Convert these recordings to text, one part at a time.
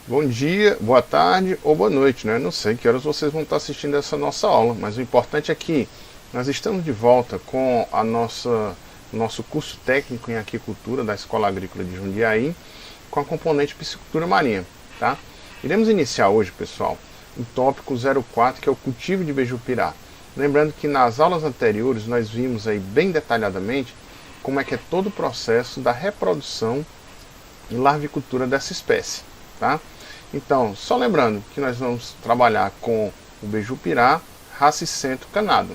Bom dia, boa tarde ou boa noite, né? Não sei que horas vocês vão estar assistindo essa nossa aula, mas o importante é que nós estamos de volta com nosso curso técnico em aquicultura da Escola Agrícola de Jundiaí, com a componente piscicultura marinha, tá? Iremos iniciar hoje, pessoal, o tópico 04, que é o cultivo de bejupirá. Lembrando que nas aulas anteriores nós vimos aí bem detalhadamente como é que é todo o processo da reprodução e larvicultura dessa espécie, tá? Então, só lembrando que nós vamos trabalhar com o bejupirá racicento canado.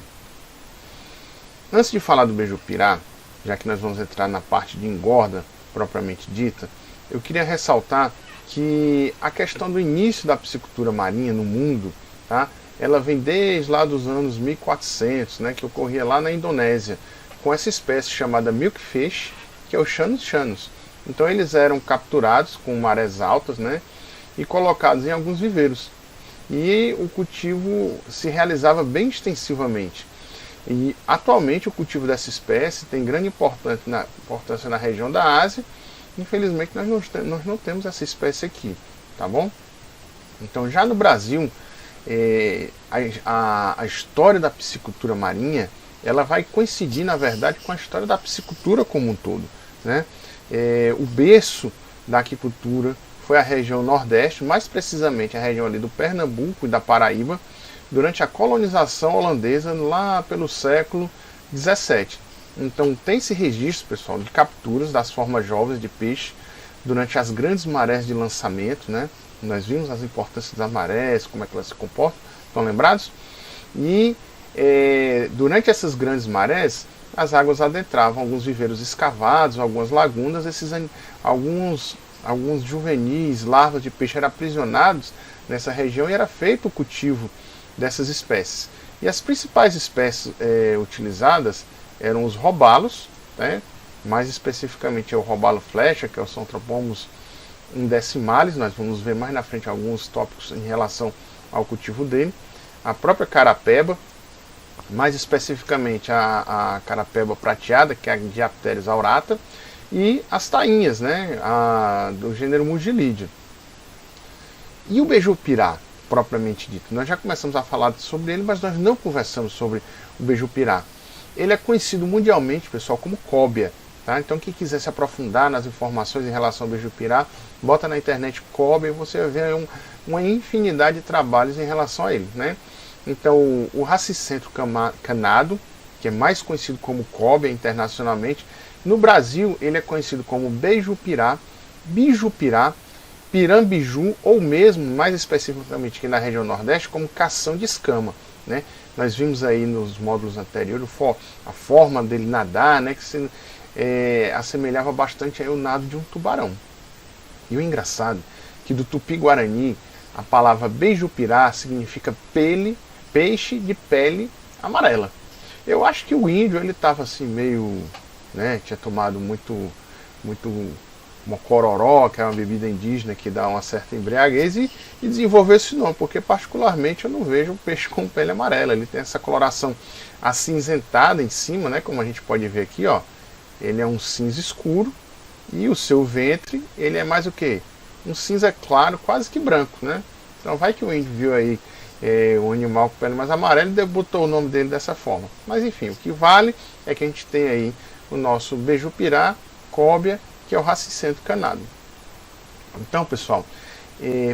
Antes de falar do bejupirá, já que nós vamos entrar na parte de engorda propriamente dita, eu queria ressaltar que a questão do início da piscicultura marinha no mundo, tá? Ela vem desde lá dos anos 1400, né, que ocorria lá na Indonésia, com essa espécie chamada milkfish, que é o Chanus chanus. Então eles eram capturados com marés altas, né, e colocados em alguns viveiros. E o cultivo se realizava bem extensivamente. E atualmente o cultivo dessa espécie tem grande importância na região da Ásia. Infelizmente nós não temos essa espécie aqui, tá bom? Então já no Brasil, a história da piscicultura marinha, ela vai coincidir na verdade com a história da piscicultura como um todo, né? O berço da aquicultura foi a região Nordeste, mais precisamente a região ali do Pernambuco e da Paraíba, durante a colonização holandesa lá pelo século XVII. Então tem-se registro, pessoal, de capturas das formas jovens de peixe durante as grandes marés de lançamento, né? Nós vimos as importâncias das marés, como é que elas se comportam, estão lembrados? E durante essas grandes marés, as águas adentravam alguns viveiros escavados, algumas lagunas, alguns juvenis, larvas de peixe eram aprisionados nessa região e era feito o cultivo dessas espécies. E as principais espécies utilizadas eram os robalos, né? Mais especificamente o robalo flecha, que é o Centropomus indecimalis, nós vamos ver mais na frente alguns tópicos em relação ao cultivo dele, a própria carapeba, mais especificamente a carapeba prateada, que é a Diapteris aurata, e as tainhas, né, do gênero Mugilidia. E o bejupirá, propriamente dito, nós já começamos a falar sobre ele, mas nós não conversamos sobre o bejupirá. Ele é conhecido mundialmente, pessoal, como cóbia. Tá? Então quem quiser se aprofundar nas informações em relação ao bejupirá, bota na internet cóbia e você vai ver uma infinidade de trabalhos em relação a ele, né? Então o racicento canado, que é mais conhecido como cóbia internacionalmente, no Brasil ele é conhecido como bejupirá, bijupirá, pirambiju ou mesmo, mais especificamente aqui na região Nordeste, como cação de escama, né? Nós vimos aí nos módulos anteriores a forma dele nadar, né, que se assemelhava bastante ao nado de um tubarão. E o engraçado é que do tupi-guarani a palavra bejupirá significa peixe de pele amarela. Eu acho que o índio ele estava assim meio, né, tinha tomado muito mocororó, que é uma bebida indígena que dá uma certa embriaguez, e desenvolveu esse nome, porque particularmente eu não vejo o peixe com pele amarela. Ele tem essa coloração acinzentada em cima, né, como a gente pode ver aqui, ó. Ele é um cinza escuro e o seu ventre, ele é mais o que? Um cinza claro, quase que branco, né? Então vai que o índio viu aí um animal com pele mais amarela e botou o nome dele dessa forma. Mas enfim, o que vale é que a gente tem aí o nosso bejupirá, cóbia, que é o racicento canado. Então, pessoal,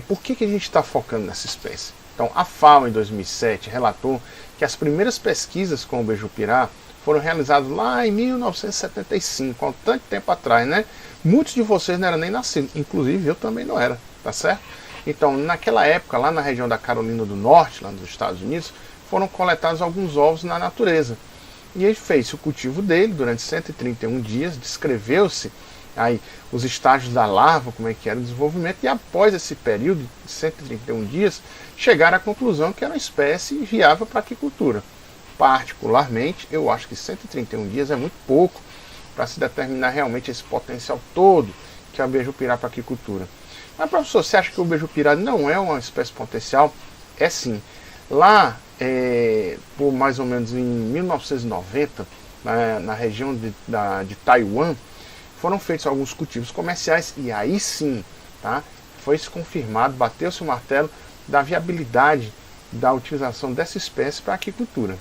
por que a gente está focando nessa espécie? Então, a FAO, em 2007, relatou que as primeiras pesquisas com o bejupirá foram realizadas lá em 1975, há tanto tempo atrás, né? Muitos de vocês não eram nem nascidos, inclusive eu também não era, tá certo? Então, naquela época, lá na região da Carolina do Norte, lá nos Estados Unidos, foram coletados alguns ovos na natureza. E ele fez o cultivo dele durante 131 dias, descreveu-se aí os estágios da larva, como é que era o desenvolvimento, e após esse período de 131 dias, chegaram à conclusão que era uma espécie viável para a aquicultura. Particularmente, eu acho que 131 dias é muito pouco para se determinar realmente esse potencial todo que é o bejupirá para a aquicultura. Mas, professor, você acha que o bejupirá não é uma espécie potencial? É sim. Lá, por mais ou menos em 1990, na região de Taiwan, foram feitos alguns cultivos comerciais e aí sim, tá, foi-se confirmado, bateu-se o martelo da viabilidade da utilização dessa espécie para a aquicultura.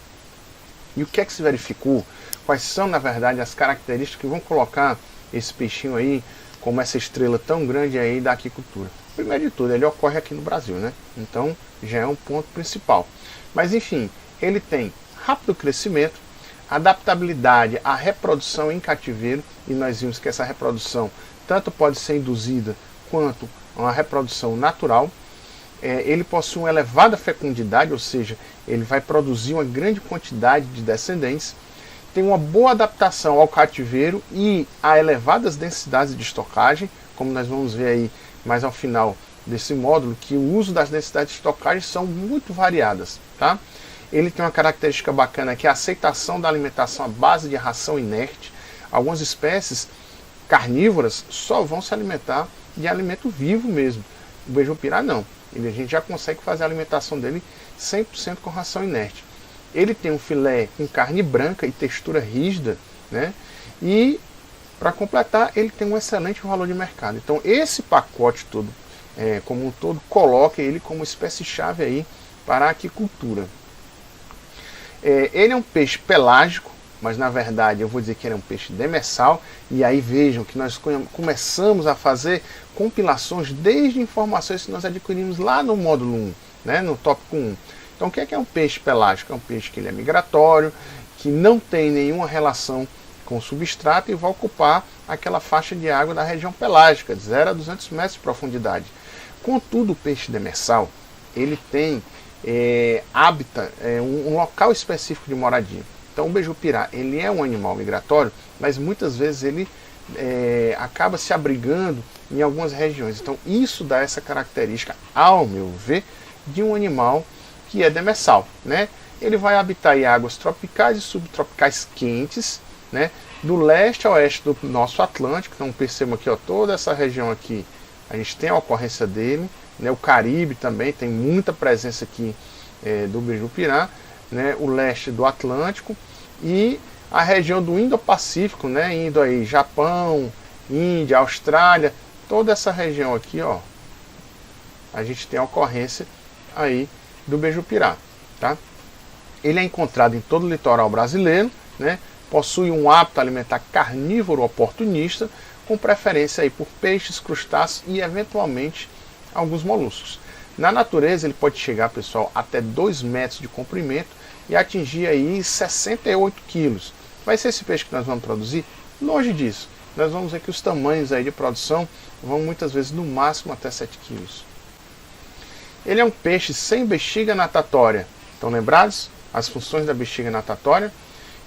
E o que é que se verificou? Quais são, na verdade, as características que vão colocar esse peixinho aí como essa estrela tão grande aí da aquicultura? Primeiro de tudo, ele ocorre aqui no Brasil, né? Então já é um ponto principal. Mas enfim, ele tem rápido crescimento, adaptabilidade à reprodução em cativeiro, e nós vimos que essa reprodução tanto pode ser induzida quanto uma reprodução natural. Ele possui uma elevada fecundidade, ou seja, ele vai produzir uma grande quantidade de descendentes, tem uma boa adaptação ao cativeiro e a elevadas densidades de estocagem, como nós vamos ver aí mais ao final desse módulo, que o uso das densidades de estocagem são muito variadas, tá? Ele tem uma característica bacana que é a aceitação da alimentação à base de ração inerte. Algumas espécies carnívoras só vão se alimentar de alimento vivo mesmo. O beiju-pirá não. A gente já consegue fazer a alimentação dele 100% com ração inerte. Ele tem um filé com carne branca e textura rígida, né? E, para completar, ele tem um excelente valor de mercado. Então, esse pacote todo, como um todo, coloca ele como espécie-chave aí para a aquicultura. Ele é um peixe pelágico, mas na verdade eu vou dizer que ele é um peixe demersal. E aí vejam que nós começamos a fazer compilações desde informações que nós adquirimos lá no módulo 1, né, no tópico 1. Então o que é um peixe pelágico? É um peixe que ele é migratório, que não tem nenhuma relação com o substrato e vai ocupar aquela faixa de água da região pelágica, de 0 a 200 metros de profundidade. Contudo, o peixe demersal, ele tem hábitat, um local específico de moradia. Então o beiju-pirá, ele é um animal migratório, mas muitas vezes ele acaba se abrigando em algumas regiões. Então isso dá essa característica, ao meu ver, de um animal que é demersal, né? Ele vai habitar em águas tropicais e subtropicais quentes, né? Do leste a oeste do nosso Atlântico. Então percebam aqui, ó, toda essa região aqui, a gente tem a ocorrência dele, né? O Caribe também tem muita presença aqui do beiju-pirá, né? O leste do Atlântico e a região do Indo-Pacífico, né? Indo aí Japão, Índia, Austrália, toda essa região aqui, ó, a gente tem a ocorrência aí do beiju-pirá, tá? Ele é encontrado em todo o litoral brasileiro, né? Possui um hábito alimentar carnívoro oportunista, com preferência aí por peixes, crustáceos e eventualmente alguns moluscos. Na natureza ele pode chegar, pessoal, até 2 metros de comprimento e atingir aí 68 quilos. Vai ser esse peixe que nós vamos produzir? Longe disso. Nós vamos ver que os tamanhos aí de produção vão muitas vezes no máximo até 7 quilos. Ele é um peixe sem bexiga natatória. Estão lembrados? As funções da bexiga natatória?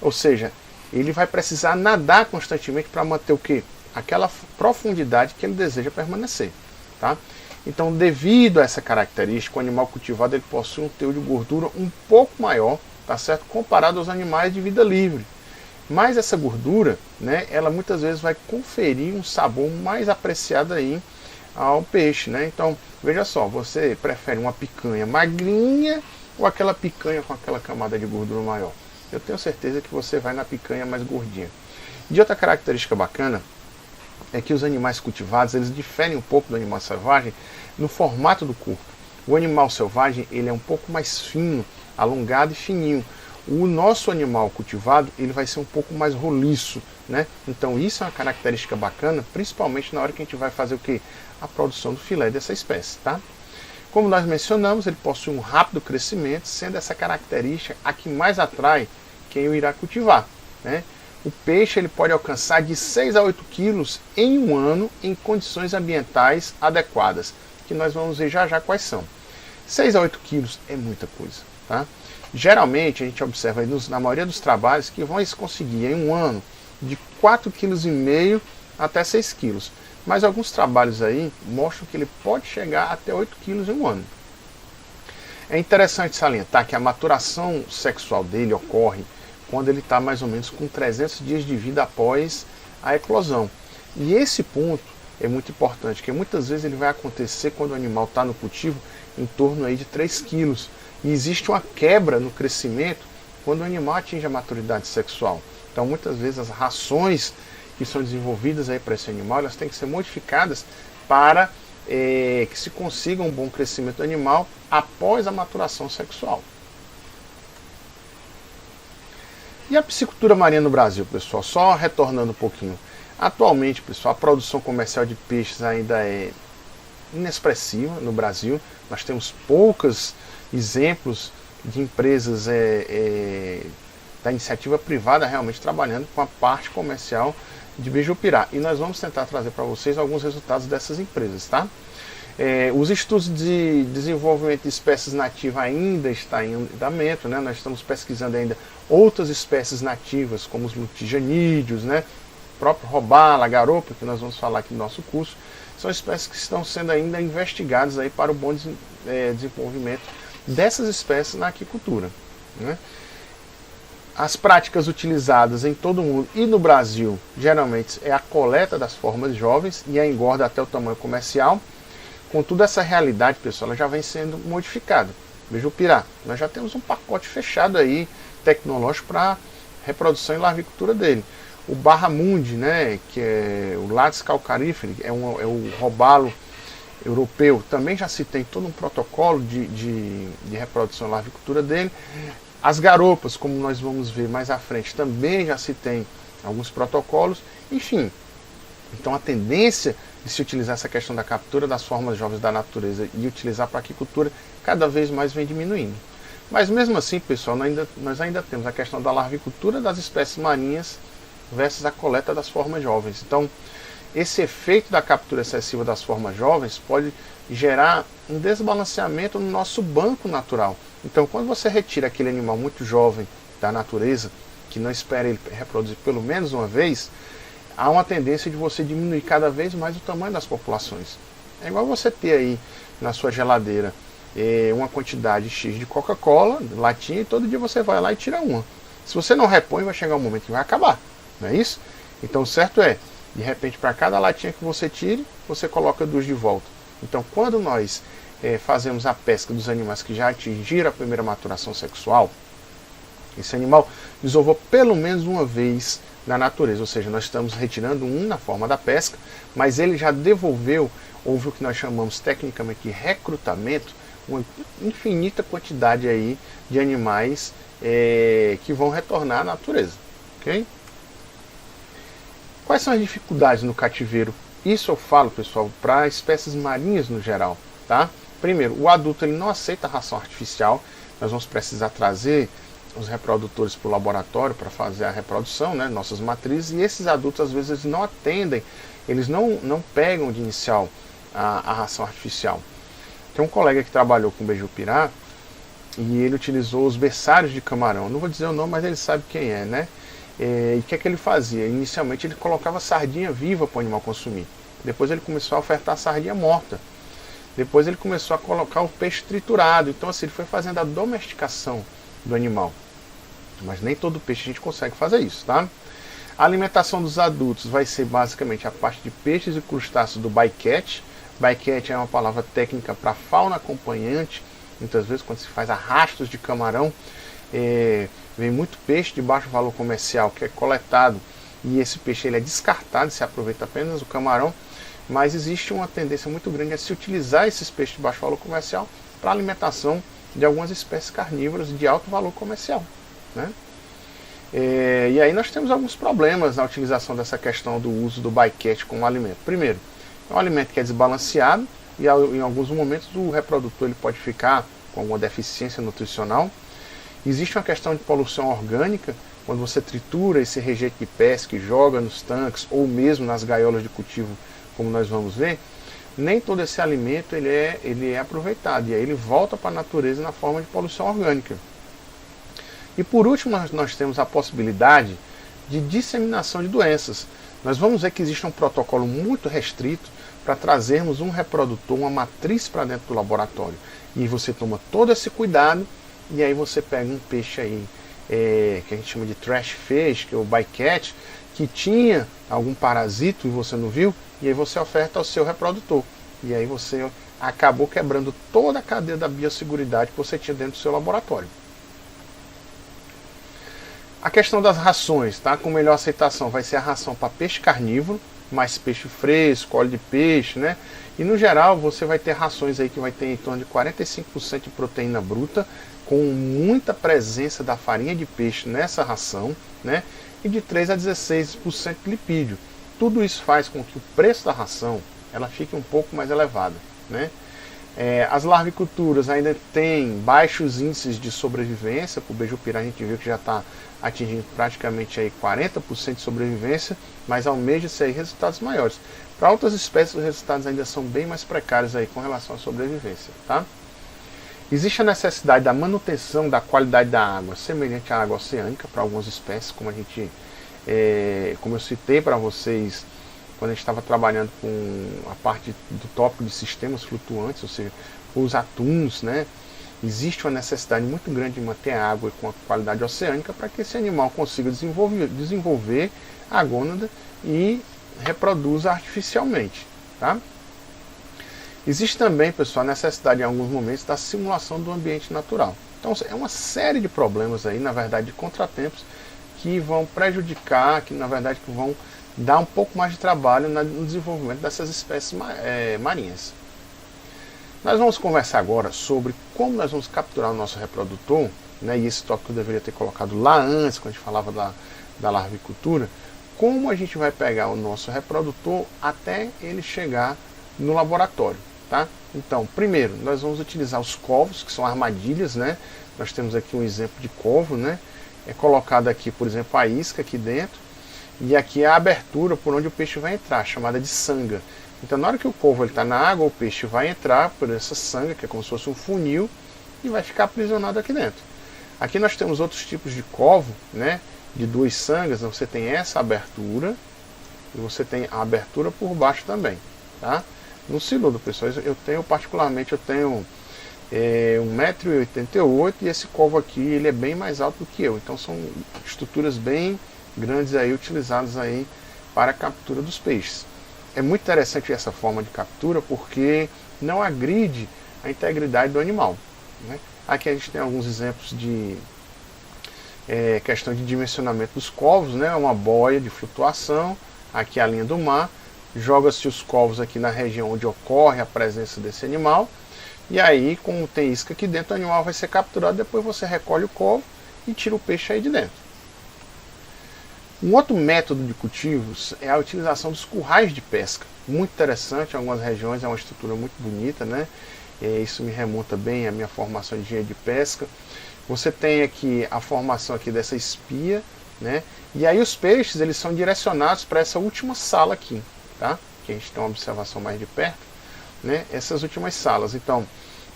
Ou seja, ele vai precisar nadar constantemente para manter o quê? Aquela profundidade que ele deseja permanecer, tá? Então, devido a essa característica, o animal cultivado ele possui um teor de gordura um pouco maior, tá certo? Comparado aos animais de vida livre. Mas essa gordura, né, ela muitas vezes vai conferir um sabor mais apreciado aí ao peixe, né? Então, veja só, você prefere uma picanha magrinha ou aquela picanha com aquela camada de gordura maior? Eu tenho certeza que você vai na picanha mais gordinha. E outra característica bacana é que os animais cultivados, eles diferem um pouco do animal selvagem no formato do corpo. O animal selvagem, ele é um pouco mais fino, alongado e fininho. O nosso animal cultivado, ele vai ser um pouco mais roliço, né? Então isso é uma característica bacana, principalmente na hora que a gente vai fazer o quê? A produção do filé dessa espécie, tá? Como nós mencionamos, ele possui um rápido crescimento, sendo essa característica a que mais atrai quem o irá cultivar, né? O peixe ele pode alcançar de 6 a 8 quilos em um ano em condições ambientais adequadas, que nós vamos ver já já quais são. 6 a 8 quilos é muita coisa, tá? Geralmente a gente observa aí na maioria dos trabalhos que vão conseguir em um ano de 4,5 kg até 6 kg. Mas alguns trabalhos aí mostram que ele pode chegar até 8 kg em um ano. É interessante salientar que a maturação sexual dele ocorre quando ele está mais ou menos com 300 dias de vida após a eclosão. E esse ponto é muito importante, porque muitas vezes ele vai acontecer quando o animal está no cultivo em torno aí de 3 quilos. E existe uma quebra no crescimento quando o animal atinge a maturidade sexual. Então muitas vezes as rações que são desenvolvidas aí para esse animal, elas têm que ser modificadas para que se consiga um bom crescimento do animal após a maturação sexual. E a piscicultura marinha no Brasil, pessoal? Só retornando um pouquinho. Atualmente, pessoal, a produção comercial de peixes ainda é inexpressiva no Brasil. Nós temos poucos exemplos de empresas da iniciativa privada realmente trabalhando com a parte comercial de Bejupirá. E nós vamos tentar trazer para vocês alguns resultados dessas empresas, tá? Os estudos de desenvolvimento de espécies nativas ainda estão em andamento, né? Nós estamos pesquisando ainda outras espécies nativas, como os lutijanídeos, né? O próprio robalo, a garopa, que nós vamos falar aqui no nosso curso, são espécies que estão sendo ainda investigadas aí para o bom desenvolvimento dessas espécies na aquicultura, né? As práticas utilizadas em todo o mundo e no Brasil, geralmente, é a coleta das formas jovens e a engorda até o tamanho comercial. Contudo, essa realidade, pessoal, ela já vem sendo modificada. Bejupirá, nós já temos um pacote fechado aí, tecnológico, para reprodução e larvicultura dele. O barramundi, né, que é o Lattes calcariferi, é o robalo europeu, também já se tem todo um protocolo de reprodução e larvicultura dele. As garopas, como nós vamos ver mais à frente, também já se tem alguns protocolos. Enfim, então a tendência de se utilizar essa questão da captura das formas jovens da natureza e utilizar para a aquicultura cada vez mais vem diminuindo. Mas mesmo assim, pessoal, nós ainda temos a questão da larvicultura das espécies marinhas versus a coleta das formas jovens. Então, esse efeito da captura excessiva das formas jovens pode gerar um desbalanceamento no nosso banco natural. Então, quando você retira aquele animal muito jovem da natureza, que não espera ele reproduzir pelo menos uma vez, há uma tendência de você diminuir cada vez mais o tamanho das populações. É igual você ter aí na sua geladeira uma quantidade X de Coca-Cola, latinha, e todo dia você vai lá e tira uma. Se você não repõe, vai chegar um momento que vai acabar, não é isso? Então, o certo é, de repente, para cada latinha que você tire, você coloca duas de volta. Então, quando nós fazemos a pesca dos animais que já atingiram a primeira maturação sexual, esse animal desovou pelo menos uma vez na natureza, ou seja, nós estamos retirando um na forma da pesca, mas ele já devolveu, houve o que nós chamamos tecnicamente de recrutamento, uma infinita quantidade aí de animais que vão retornar à natureza. Okay? Quais são as dificuldades no cativeiro? Isso eu falo, pessoal, para espécies marinhas no geral, tá? Primeiro, o adulto ele não aceita a ração artificial. Nós vamos precisar trazer os reprodutores para o laboratório para fazer a reprodução, né, nossas matrizes, e esses adultos às vezes eles não atendem, eles não pegam de inicial a ração artificial. Tem um colega que trabalhou com Bejupirá e ele utilizou os berçários de camarão. Não vou dizer o nome, mas ele sabe quem é, né? E o que é que ele fazia? Inicialmente ele colocava sardinha viva para o animal consumir. Depois ele começou a ofertar sardinha morta. Depois ele começou a colocar o peixe triturado. Então assim, ele foi fazendo a domesticação do animal. Mas nem todo peixe a gente consegue fazer isso, tá? A alimentação dos adultos vai ser basicamente a parte de peixes e crustáceos do bycatch. Bycatch é uma palavra técnica para fauna acompanhante. Muitas vezes quando se faz arrastos de camarão, vem muito peixe de baixo valor comercial que é coletado e esse peixe ele é descartado, se aproveita apenas o camarão, mas existe uma tendência muito grande a se utilizar esses peixes de baixo valor comercial para alimentação de algumas espécies carnívoras de alto valor comercial, né? E aí nós temos alguns problemas na utilização dessa questão do uso do bycatch como alimento. Primeiro, é um alimento que é desbalanceado e em alguns momentos o reprodutor ele pode ficar com alguma deficiência nutricional. Existe uma questão de poluição orgânica, quando você tritura esse rejeito de pesca e joga nos tanques ou mesmo nas gaiolas de cultivo, como nós vamos ver, nem todo esse alimento ele é aproveitado, e aí ele volta para a natureza na forma de poluição orgânica. E por último, nós temos a possibilidade de disseminação de doenças. Nós vamos ver que existe um protocolo muito restrito para trazermos um reprodutor, uma matriz para dentro do laboratório. E você toma todo esse cuidado, e aí você pega um peixe aí, que a gente chama de trash fish, que é o bycatch, que tinha algum parasito e você não viu, e aí você oferta ao seu reprodutor. E aí você acabou quebrando toda a cadeia da biosseguridade que você tinha dentro do seu laboratório. A questão das rações, tá? Com melhor aceitação vai ser a ração para peixe carnívoro, mais peixe fresco, óleo de peixe, né? E no geral você vai ter rações aí que vai ter em torno de 45% de proteína bruta, com muita presença da farinha de peixe nessa ração, né? E de 3 a 16% de lipídio. Tudo isso faz com que o preço da ração ela fique um pouco mais elevada, né? As larviculturas ainda têm baixos índices de sobrevivência. Para o beiju-pira a gente viu que já está atingindo praticamente aí 40% de sobrevivência, mas almeja-se aí resultados maiores. Para outras espécies os resultados ainda são bem mais precários aí com relação à sobrevivência, tá? Existe a necessidade da manutenção da qualidade da água, semelhante à água oceânica para algumas espécies, como como eu citei para vocês quando a gente estava trabalhando com a parte do tópico de sistemas flutuantes, ou seja, os atuns, né? Existe uma necessidade muito grande de manter a água com a qualidade oceânica para que esse animal consiga desenvolver a gônada e reproduza artificialmente, tá? Existe também, pessoal, a necessidade em alguns momentos da simulação do ambiente natural. Então é uma série de problemas aí, na verdade, de contratempos que vão prejudicar, que na verdade que vão dar um pouco mais de trabalho no desenvolvimento dessas espécies marinhas. Nós vamos conversar agora sobre como nós vamos capturar o nosso reprodutor, né, e esse tópico eu deveria ter colocado lá antes, quando a gente falava da larvicultura, como a gente vai pegar o nosso reprodutor até ele chegar no laboratório, tá? Então, primeiro, nós vamos utilizar os covos, que são armadilhas, né? Nós temos aqui um exemplo de covo, né? É colocado aqui, por exemplo, a isca aqui dentro, e aqui é a abertura por onde o peixe vai entrar, chamada de sanga. Então, na hora que o covo está na água, o peixe vai entrar por essa sanga, que é como se fosse um funil, e vai ficar aprisionado aqui dentro. Aqui nós temos outros tipos de covo, né, de duas sangas. Você tem essa abertura, e você tem a abertura por baixo também. Tá? No ciludo, pessoal, particularmente, eu tenho 1,88 m, e esse covo aqui ele é bem mais alto do que eu. Então são estruturas bem grandes aí utilizadas aí para a captura dos peixes. É muito interessante essa forma de captura porque não agride a integridade do animal, né? Aqui a gente tem alguns exemplos de questão de dimensionamento dos covos, né? Uma boia de flutuação, aqui a linha do mar, joga-se os covos aqui na região onde ocorre a presença desse animal, e aí, como tem isca aqui dentro, o animal vai ser capturado, depois você recolhe o covo e tira o peixe aí de dentro. Um outro método de cultivos é a utilização dos currais de pesca. Muito interessante, em algumas regiões é uma estrutura muito bonita, né? Isso me remonta bem à minha formação de engenheiro de pesca. Você tem aqui a formação aqui dessa espia, né? E aí os peixes eles são direcionados para essa última sala aqui, tá? Que a gente tem uma observação mais de perto, né? Essas últimas salas. Então,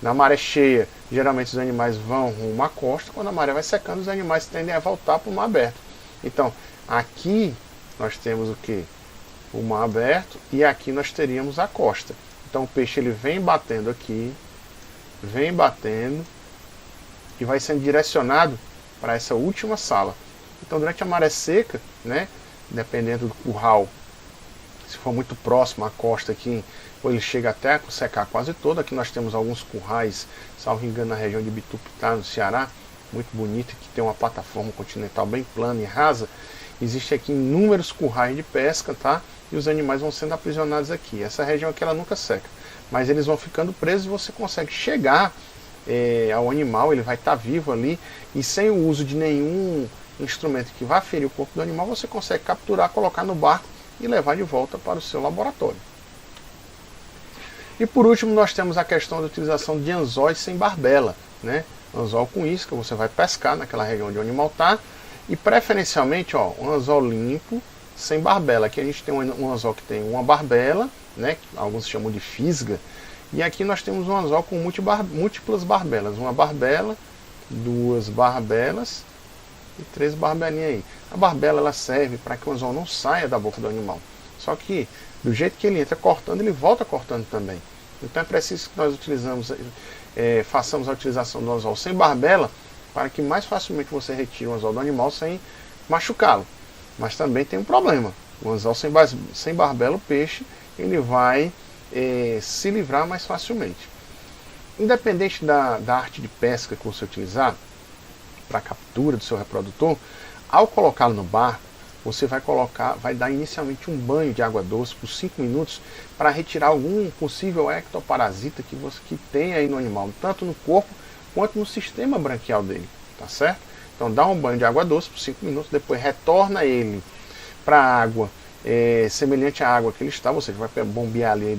na maré cheia, geralmente os animais vão rumo à costa. Quando a maré vai secando, os animais tendem a voltar para o mar aberto. Então, aqui nós temos o que? O mar aberto, e aqui nós teríamos a costa. Então o peixe ele vem batendo aqui, vem batendo e vai sendo direcionado para essa última sala. Então durante a maré seca, né, dependendo do curral, se for muito próximo à costa aqui, ou ele chega até a secar quase todo. Aqui nós temos alguns currais, salvo engano, na região de Bitupitá, no Ceará, muito bonita, que tem uma plataforma continental bem plana e rasa. Existe aqui inúmeros currais de pesca, tá? E os animais vão sendo aprisionados aqui. Essa região aqui ela nunca seca, mas eles vão ficando presos e você consegue chegar ao animal, ele vai estar vivo ali, e sem o uso de nenhum instrumento que vá ferir o corpo do animal, você consegue capturar, colocar no barco e levar de volta para o seu laboratório. E por último nós temos a questão da utilização de anzóis sem barbela, né? Anzol com isca, você vai pescar naquela região onde o animal está, e preferencialmente um anzol limpo, sem barbela. Aqui a gente tem um anzol que tem uma barbela, né, que alguns chamam de fisga, e aqui nós temos um anzol com múltiplas barbelas, uma barbela, duas barbelas e três barbelinhas aí. A barbela ela serve para que o anzol não saia da boca do animal, só que do jeito que ele entra cortando, ele volta cortando também. Então é preciso que nós façamos a utilização do anzol sem barbela, para que mais facilmente você retire o anzol do animal sem machucá-lo. Mas também tem um problema: o anzol sem barbela, o peixe ele vai se livrar mais facilmente. Independente da arte de pesca que você utilizar para a captura do seu reprodutor, ao colocá-lo no barco, você vai dar inicialmente um banho de água doce por 5 minutos para retirar algum possível ectoparasita que tem aí no animal, tanto no corpo quanto no sistema branquial dele, tá certo? Então dá um banho de água doce por 5 minutos, depois retorna ele para a água semelhante à água que ele estava, ou seja, vai bombear ali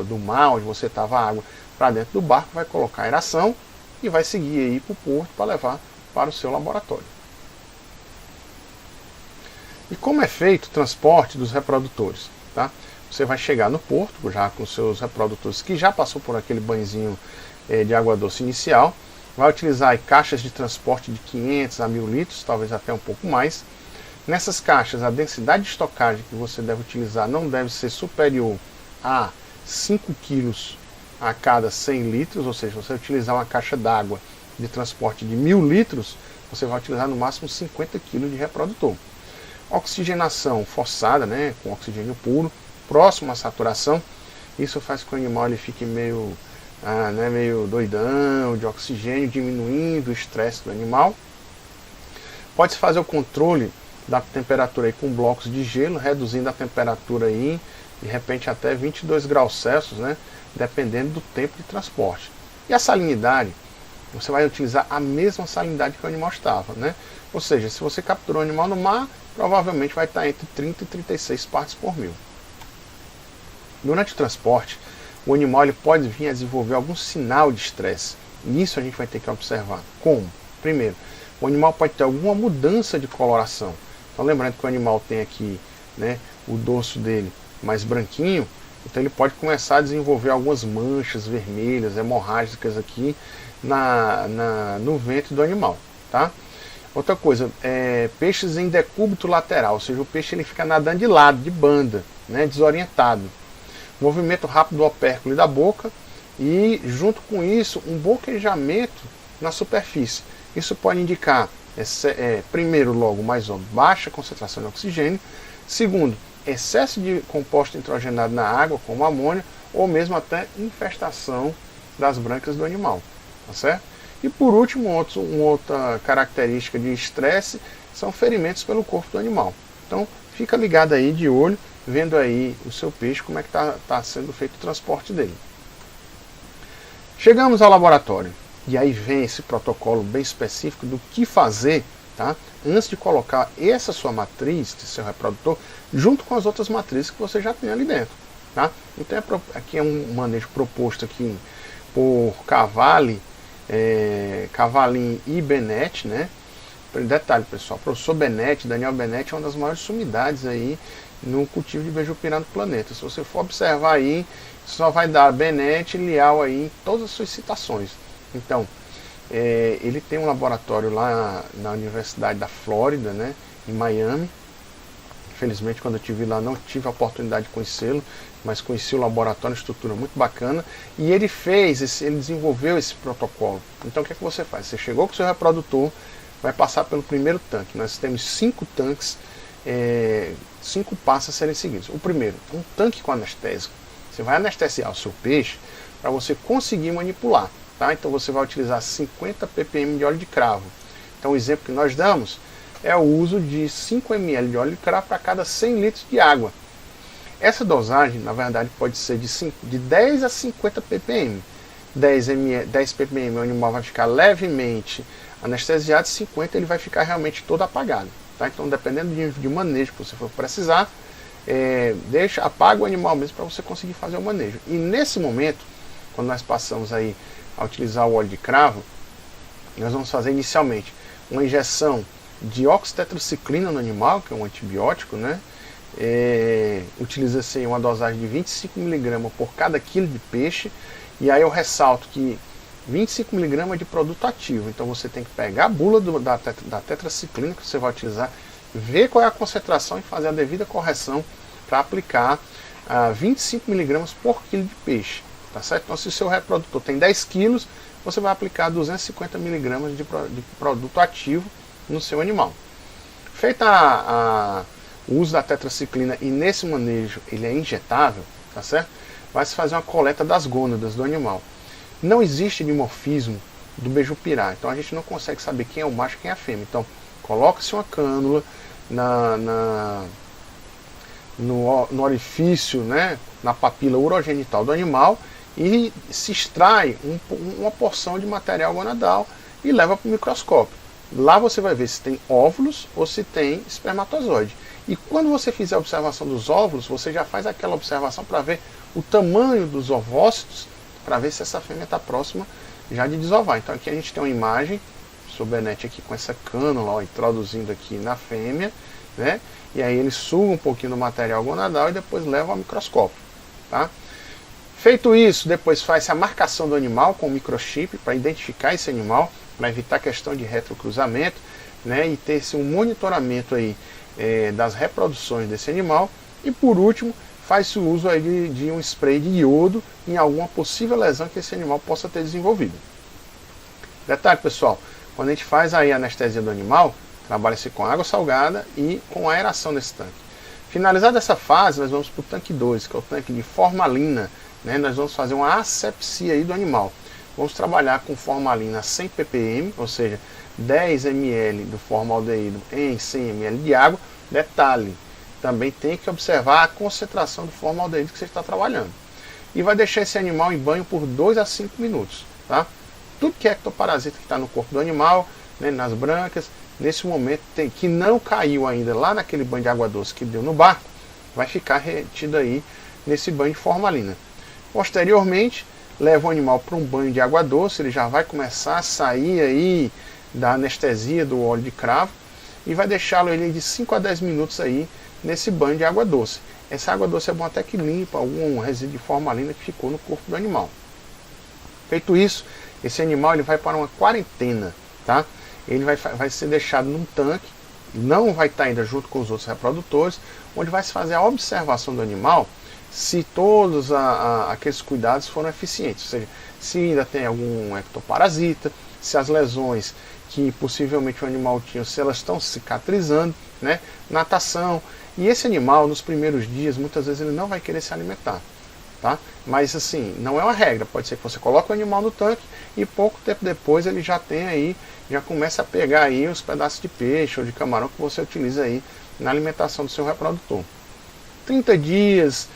do mar onde você estava a água para dentro do barco, vai colocar aeração e vai seguir aí para o porto para levar para o seu laboratório. E como é feito o transporte dos reprodutores? Tá? Você vai chegar no porto já com seus reprodutores que já passou por aquele banhozinho de água doce inicial, vai utilizar aí caixas de transporte de 500 a 1000 litros, talvez até um pouco mais. Nessas caixas, a densidade de estocagem que você deve utilizar não deve ser superior a 5 kg a cada 100 litros, ou seja, se você utilizar uma caixa d'água de transporte de 1000 litros, você vai utilizar no máximo 50 kg de reprodutor. Oxigenação forçada, né, com oxigênio puro, próximo à saturação, isso faz com que o animal ele fique meio doidão de oxigênio, diminuindo o estresse do animal. Pode-se fazer o controle da temperatura aí com blocos de gelo, reduzindo a temperatura aí, de repente até 22 graus Celsius, né, dependendo do tempo de transporte. E a salinidade, você vai utilizar a mesma salinidade que o animal estava, né? Ou seja, se você capturou o animal no mar, provavelmente vai estar entre 30 e 36 partes por mil. Durante o transporte, o animal ele pode vir a desenvolver algum sinal de estresse. E isso a gente vai ter que observar. Como? Primeiro, o animal pode ter alguma mudança de coloração. Então lembrando que o animal tem aqui, né, o dorso dele mais branquinho, então ele pode começar a desenvolver algumas manchas vermelhas, hemorrágicas aqui no ventre do animal. Tá? Outra coisa, peixes em decúbito lateral, ou seja, o peixe ele fica nadando de lado, de banda, né, desorientado. Movimento rápido do opérculo e da boca e, junto com isso, um boquejamento na superfície. Isso pode indicar, primeiro, logo, mais óbvio, baixa concentração de oxigênio. Segundo, excesso de composto nitrogenado na água, como amônia, ou mesmo até infestação das brancas do animal. Tá certo? E por último, uma outra característica de estresse são ferimentos pelo corpo do animal. Então, fica ligado aí de olho, vendo aí o seu peixe, como é que está sendo feito o transporte dele. Chegamos ao laboratório, e aí vem esse protocolo bem específico do que fazer, tá? Antes de colocar essa sua matriz, seu reprodutor, junto com as outras matrizes que você já tem ali dentro. Tá? Então aqui é um manejo proposto aqui por Cavalli, Cavalin e Benetti, né? Detalhe, pessoal, o professor Benetti, Daniel Benetti, é uma das maiores sumidades aí no cultivo de Bejupirá no planeta. Se você for observar aí, só vai dar Benetti e Liao aí em todas as suas citações. Então, ele tem um laboratório lá na Universidade da Flórida, né, em Miami. Infelizmente, quando eu estive lá, não tive a oportunidade de conhecê-lo, mas conheci o laboratório, uma estrutura muito bacana. E ele desenvolveu esse protocolo. Então, o que é que você faz? Você chegou com o seu reprodutor, vai passar pelo primeiro tanque. Nós temos 5 tanques, 5 passos a serem seguidos. O primeiro, um tanque com anestésico. Você vai anestesiar o seu peixe para você conseguir manipular. Tá? Então você vai utilizar 50 ppm de óleo de cravo. Então o exemplo que nós damos é o uso de 5 ml de óleo de cravo para cada 100 litros de água. Essa dosagem, na verdade, pode ser de 10 a 50 ppm. 10 ppm o animal vai ficar levemente anestesiado, 50 ele vai ficar realmente todo apagado. Tá? Então, dependendo do nível de manejo que você for precisar, apaga o animal mesmo para você conseguir fazer o manejo. E nesse momento, quando nós passamos aí a utilizar o óleo de cravo, nós vamos fazer inicialmente uma injeção de oxitetraciclina no animal, que é um antibiótico, né? Utiliza-se uma dosagem de 25 mg por cada quilo de peixe. E aí eu ressalto que 25 mg é de produto ativo, então você tem que pegar a bula da tetraciclina que você vai utilizar, ver qual é a concentração e fazer a devida correção para aplicar 25 mg por quilo de peixe. Tá certo? Então, se o seu reprodutor tem 10 kg, você vai aplicar 250 mg de produto ativo no seu animal. Feito o uso da tetraciclina, e nesse manejo ele é injetável, tá certo? Vai se fazer uma coleta das gônadas do animal. Não existe dimorfismo do Bejupirá, então a gente não consegue saber quem é o macho e quem é a fêmea. Então, coloca-se uma cânula no orifício, né, na papila urogenital do animal, e se extrai uma porção de material gonadal e leva para o microscópio. Lá você vai ver se tem óvulos ou se tem espermatozoide. E quando você fizer a observação dos óvulos, você já faz aquela observação para ver o tamanho dos ovócitos, para ver se essa fêmea está próxima já de desovar. Então aqui a gente tem uma imagem, o Benete aqui com essa cânula, ó, introduzindo aqui na fêmea, né? E aí ele suga um pouquinho do material gonadal e depois leva ao microscópio, tá? Feito isso, depois faz a marcação do animal com o microchip para identificar esse animal, para evitar a questão de retrocruzamento, né? E ter um monitoramento aí das reproduções desse animal. E por último, faz-se o uso aí de um spray de iodo em alguma possível lesão que esse animal possa ter desenvolvido. Detalhe, pessoal, quando a gente faz aí a anestesia do animal, trabalha-se com água salgada e com aeração nesse tanque. Finalizada essa fase, nós vamos para o tanque 2, que é o tanque de formalina, né? Nós vamos fazer uma asepsia aí do animal. Vamos trabalhar com formalina 100 ppm, ou seja, 10 ml do formaldeído em 100 ml de água. Detalhe, também tem que observar a concentração do formaldeído que você está trabalhando. E vai deixar esse animal em banho por 2 a 5 minutos, tá? Tudo que é ectoparasita que está no corpo do animal, né, nas brancas, nesse momento que não caiu ainda lá naquele banho de água doce que deu no barco, vai ficar retido aí nesse banho de formalina. Posteriormente, leva o animal para um banho de água doce, ele já vai começar a sair aí da anestesia do óleo de cravo e vai deixá-lo ele de 5 a 10 minutos aí nesse banho de água doce. Essa água doce é bom até que limpa algum resíduo de formalina que ficou no corpo do animal. Feito isso, esse animal ele vai para uma quarentena, tá? Ele vai ser deixado num tanque, não vai estar ainda junto com os outros reprodutores, onde vai se fazer a observação do animal se todos aqueles cuidados foram eficientes, ou seja, se ainda tem algum ectoparasita, se as lesões que possivelmente o animal tinha, se elas estão cicatrizando, né? Natação. E esse animal, nos primeiros dias, muitas vezes ele não vai querer se alimentar, tá? Mas assim, não é uma regra, pode ser que você coloque o animal no tanque e pouco tempo depois ele já tem aí, já começa a pegar aí os pedaços de peixe ou de camarão que você utiliza aí na alimentação do seu reprodutor. 30 dias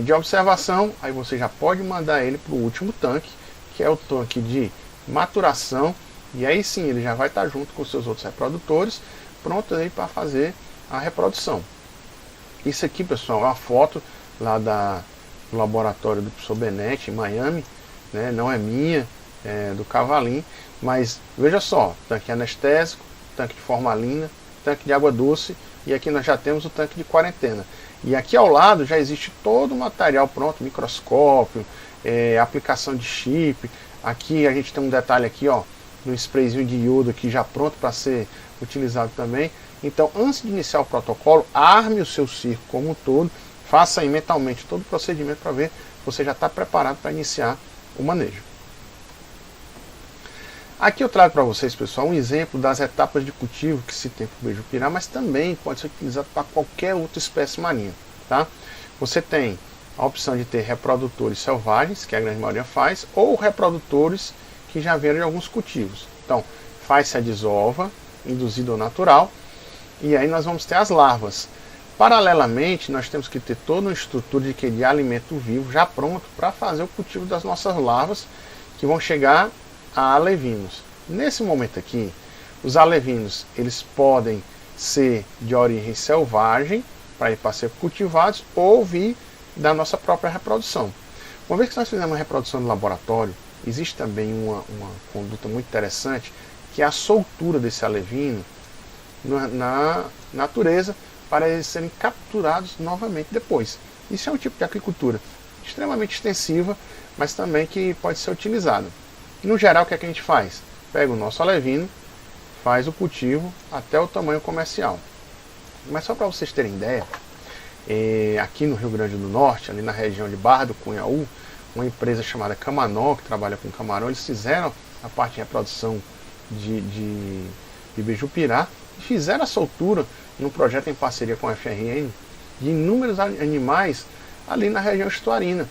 de observação, aí você já pode mandar ele para o último tanque, que é o tanque de maturação, e aí sim ele já vai estar junto com os seus outros reprodutores, pronto aí para fazer a reprodução. Isso aqui, pessoal, é uma foto lá do laboratório do professor Benete, em Miami, né? Não é minha, é do Cavalim, mas veja só, tanque anestésico, tanque de formalina, tanque de água doce, e aqui nós já temos o tanque de quarentena. E aqui ao lado já existe todo o material pronto, microscópio, aplicação de chip. Aqui a gente tem um detalhe aqui, ó, no sprayzinho de iodo aqui já pronto para ser utilizado também. Então, antes de iniciar o protocolo, arme o seu circo como um todo, faça aí mentalmente todo o procedimento para ver se você já está preparado para iniciar o manejo. Aqui eu trago para vocês, pessoal, um exemplo das etapas de cultivo que se tem para o beiju-pirá, mas também pode ser utilizado para qualquer outra espécie marinha, tá? Você tem a opção de ter reprodutores selvagens, que a grande maioria faz, ou reprodutores que já vieram de alguns cultivos. Então, faz-se a desova, induzida ou natural, e aí nós vamos ter as larvas. Paralelamente, nós temos que ter toda uma estrutura de alimento vivo já pronto para fazer o cultivo das nossas larvas, que vão chegar a alevinos. Nesse momento aqui, os alevinos eles podem ser de origem selvagem, para ser cultivados, ou vir da nossa própria reprodução. Uma vez que nós fizemos uma reprodução no laboratório, existe também uma conduta muito interessante, que é a soltura desse alevino na natureza, para eles serem capturados novamente depois. Isso é um tipo de agricultura extremamente extensiva, mas também que pode ser utilizada. No geral, o que é que a gente faz? Pega o nosso alevino, faz o cultivo até o tamanho comercial. Mas só para vocês terem ideia, aqui no Rio Grande do Norte, ali na região de Barra do Cunhaú, uma empresa chamada Camanó, que trabalha com camarão, eles fizeram a parte de reprodução de beiju-pirá e fizeram a soltura num projeto em parceria com a FRN de inúmeros animais ali na região estuarina.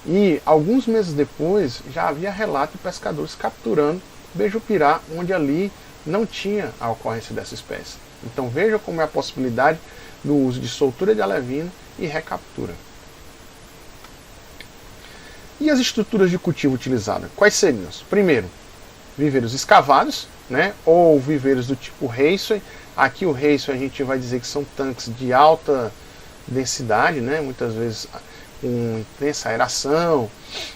E alguns meses depois já havia relato de pescadores capturando beiju-pirá onde ali não tinha a ocorrência dessa espécie. Então veja como é a possibilidade do uso de soltura de alevino e recaptura. E as estruturas de cultivo utilizadas? Quais seriam? Primeiro, viveiros escavados, né, ou viveiros do tipo Raceway. Aqui o Raceway a gente vai dizer que são tanques de alta densidade, né, muitas vezes com intensa aeração,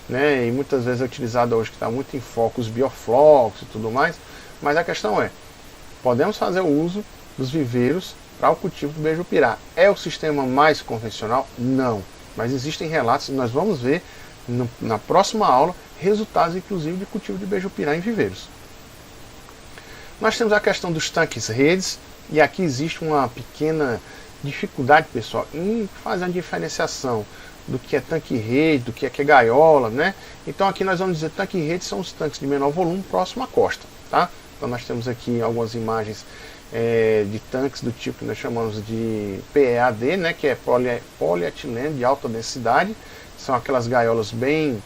né, e muitas vezes é utilizado hoje que está muito em foco os bioflocos e tudo mais. Mas a questão é, podemos fazer o uso dos viveiros para o cultivo do beiju-pirá. É o sistema mais convencional? Não. Mas existem relatos, e nós vamos ver na próxima aula, resultados inclusive de cultivo de beiju-pirá em viveiros. Nós temos a questão dos tanques redes, e aqui existe uma pequena dificuldade, pessoal, em fazer a diferenciação do que é tanque rede, do que é gaiola, né? Então aqui nós vamos dizer que tanque rede são os tanques de menor volume próximo à costa, tá? Então nós temos aqui algumas imagens de tanques do tipo que nós chamamos de PEAD, né? Que é polietileno de alta densidade. São aquelas gaiolas bem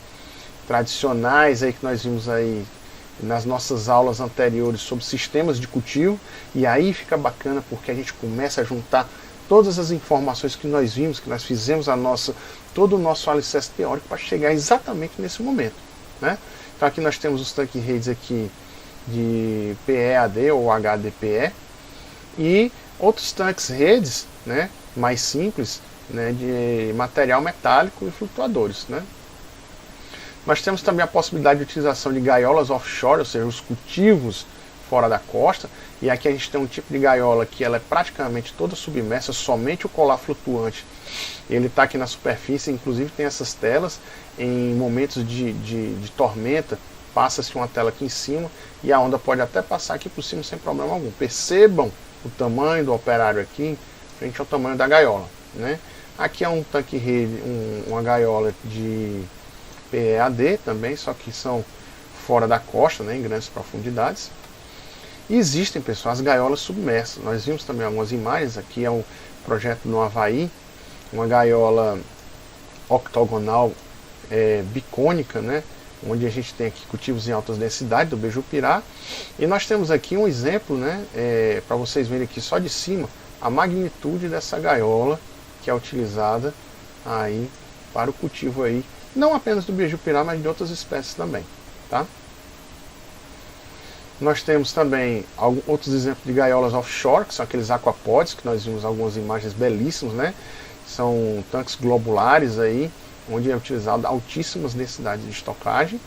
tradicionais aí que nós vimos aí nas nossas aulas anteriores sobre sistemas de cultivo. E aí fica bacana porque a gente começa a juntar todas as informações que nós vimos, que nós fizemos todo o nosso alicerce teórico para chegar exatamente nesse momento, né? Então aqui nós temos os tanques redes aqui de PEAD ou HDPE e outros tanques redes, né, mais simples, né, de material metálico e flutuadores, né? Nós temos também a possibilidade de utilização de gaiolas offshore, ou seja, os cultivos fora da costa. E aqui a gente tem um tipo de gaiola que ela é praticamente toda submersa, somente o colar flutuante ele está aqui na superfície. Inclusive tem essas telas em momentos de tormenta, passa-se uma tela aqui em cima e a onda pode até passar aqui por cima sem problema algum. Percebam o tamanho do operário aqui frente ao tamanho da gaiola, né? Aqui é um tanque rede, uma gaiola de PEAD também, só que são fora da costa, né, em grandes profundidades. E existem, pessoal, as gaiolas submersas. Nós vimos também algumas imagens. Aqui é um projeto no Havaí, uma gaiola octogonal bicônica, né, onde a gente tem aqui cultivos em altas densidades do beiju-pirá. E nós temos aqui um exemplo, né, para vocês verem aqui só de cima a magnitude dessa gaiola que é utilizada aí para o cultivo aí, não apenas do beiju-pirá, mas de outras espécies também, tá? Nós temos também outros exemplos de gaiolas offshore, que são aqueles aquapods, que nós vimos algumas imagens belíssimas, né? São tanques globulares aí, onde é utilizado altíssimas densidades de estocagem.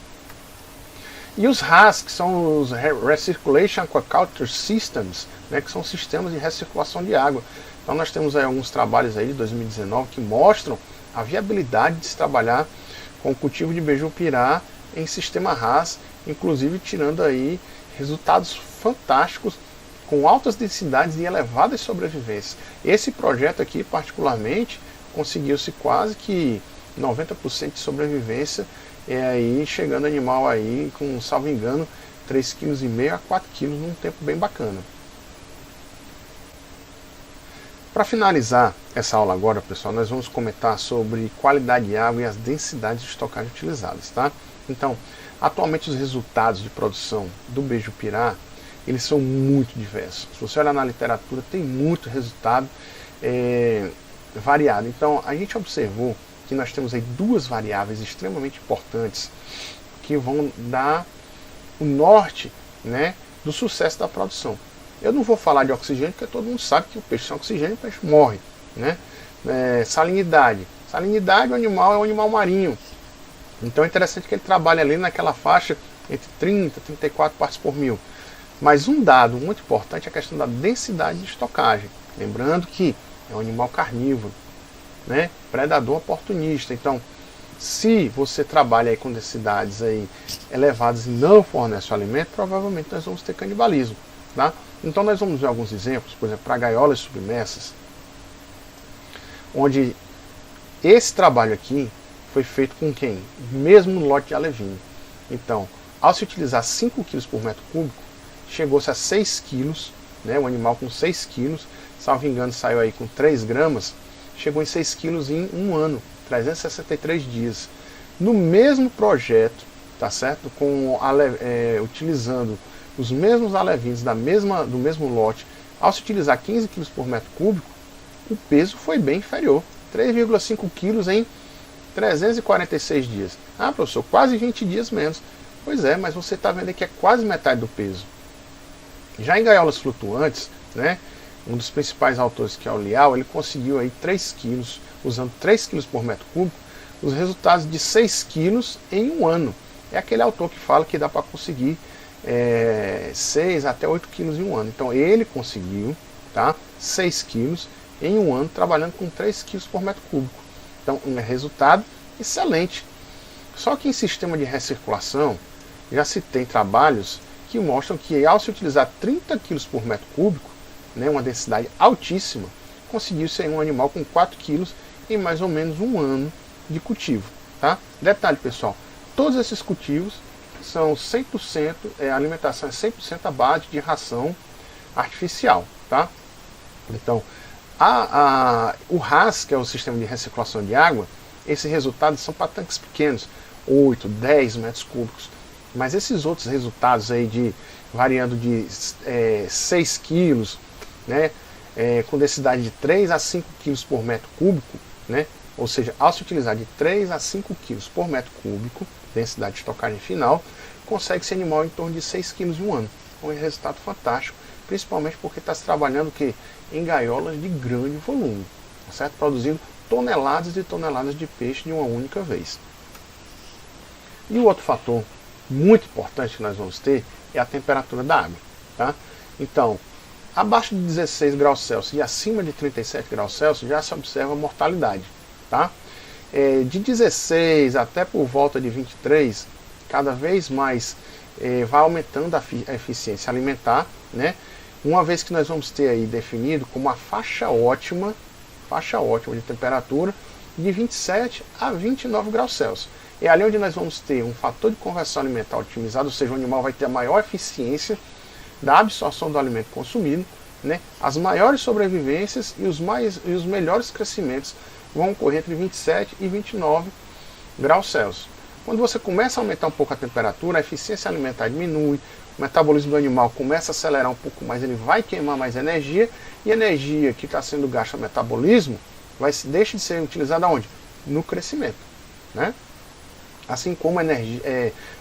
E os RAS, que são os Recirculation Aquaculture Systems, né? Que são sistemas de recirculação de água. Então nós temos aí alguns trabalhos aí de 2019 que mostram a viabilidade de se trabalhar com o cultivo de beiju-pirá em sistema RAS, inclusive tirando aí resultados fantásticos com altas densidades e elevadas sobrevivências. Esse projeto aqui particularmente conseguiu-se quase que 90% de sobrevivência, aí chegando animal aí com, salvo engano, 3,5 kg a 4 kg num tempo bem bacana. Para finalizar essa aula agora, pessoal, nós vamos comentar sobre qualidade de água e as densidades de estocagem utilizadas, tá? Então, atualmente os resultados de produção do beiju-pirá, eles são muito diversos. Se você olhar na literatura, tem muito resultado variado. Então, a gente observou que nós temos aí duas variáveis extremamente importantes que vão dar o norte, né, do sucesso da produção. Eu não vou falar de oxigênio, porque todo mundo sabe que o peixe sem oxigênio, o peixe morre, né? Salinidade. Salinidade, o animal é um animal marinho. Então é interessante que ele trabalhe ali naquela faixa entre 30 e 34 partes por mil. Mas um dado muito importante é a questão da densidade de estocagem. Lembrando que é um animal carnívoro, né? Predador oportunista. Então, se você trabalha aí com densidades aí elevadas e não fornece o alimento, provavelmente nós vamos ter canibalismo, tá? Então nós vamos ver alguns exemplos, por exemplo, para gaiolas submersas, onde esse trabalho aqui foi feito com quem? O mesmo lote de alevinho. Então, ao se utilizar 5 kg por metro cúbico, chegou-se a 6 kg, né, um animal com 6 kg, salvo engano saiu aí com 3 gramas, chegou em 6 kg em um ano, 363 dias. No mesmo projeto, tá certo? Utilizando os mesmos alevinos do mesmo lote, Ao se utilizar 15 kg por metro cúbico, o peso foi bem inferior, 3,5 kg em 346 dias. Ah, professor, quase 20 dias menos. Pois é, mas você está vendo que é quase metade do peso. Já em gaiolas flutuantes, né, um dos principais autores, que é o Liao, ele conseguiu aí 3 kg, usando 3 kg por metro cúbico, os resultados de 6 kg em um ano. É aquele autor que fala que dá para conseguir 6 até 8 kg em um ano. Então ele conseguiu, tá, 6 kg em um ano, trabalhando com 3 kg por metro cúbico. Então um resultado excelente. Só que em sistema de recirculação, já se tem trabalhos que mostram que ao se utilizar 30 kg por metro cúbico, né, uma densidade altíssima, conseguiu-se um animal com 4 kg em mais ou menos um ano de cultivo. Tá? Detalhe, pessoal, todos esses cultivos são 100%, a alimentação é 100% à base de ração artificial. Tá? Então, o RAS, que é o sistema de recirculação de água, esses resultados são para tanques pequenos, 8, 10 metros cúbicos. Mas esses outros resultados aí variando de 6 quilos, né, com densidade de 3 a 5 quilos por metro cúbico, né, ou seja, ao se utilizar de 3 a 5 quilos por metro cúbico, densidade de estocagem final, consegue esse animal em torno de 6 quilos em um ano. Um resultado fantástico, principalmente porque está se trabalhando em gaiolas de grande volume, tá certo? Produzindo toneladas e toneladas de peixe de uma única vez. E o outro fator muito importante que nós vamos ter é a temperatura da água. Tá? Então, abaixo de 16 graus Celsius e acima de 37 graus Celsius já se observa mortalidade. Tá? De 16 até por volta de 23, cada vez mais vai aumentando a eficiência alimentar, né? Uma vez que nós vamos ter aí definido como a faixa ótima de temperatura de 27 a 29 graus Celsius. É ali onde nós vamos ter um fator de conversão alimentar otimizado, ou seja, o animal vai ter a maior eficiência da absorção do alimento consumido, né? As maiores sobrevivências e os melhores crescimentos vão ocorrer entre 27 e 29 graus Celsius. Quando você começa a aumentar um pouco a temperatura, a eficiência alimentar diminui, o metabolismo do animal começa a acelerar um pouco mais, ele vai queimar mais energia, e a energia que está sendo gasta no metabolismo deixa de ser utilizada onde? No crescimento. Né? Assim como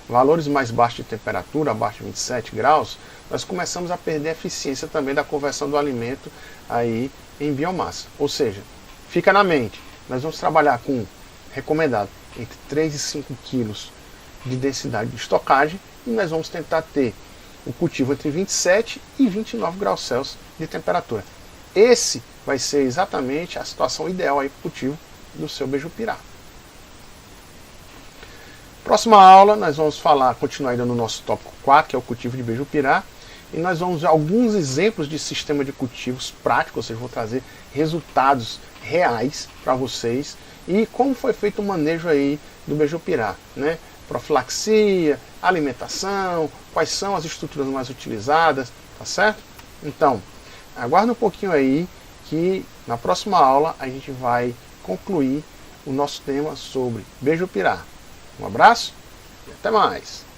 valores mais baixos de temperatura, abaixo de 27 graus, nós começamos a perder a eficiência também da conversão do alimento aí em biomassa. Ou seja, fica na mente, nós vamos trabalhar com, recomendado, entre 3 e 5 quilos de densidade de estocagem, e nós vamos tentar ter o cultivo entre 27 e 29 graus Celsius de temperatura. Esse vai ser exatamente a situação ideal aí para o cultivo do seu beijupirá. Próxima aula nós vamos continuar ainda no nosso tópico 4, que é o cultivo de beijupirá, e nós vamos ver alguns exemplos de sistema de cultivos práticos, ou seja, vou trazer resultados reais para vocês e como foi feito o manejo aí do beijupirá, né? Profilaxia, alimentação, quais são as estruturas mais utilizadas, tá certo? Então, aguarda um pouquinho aí que na próxima aula a gente vai concluir o nosso tema sobre beijupirá. Um abraço e até mais!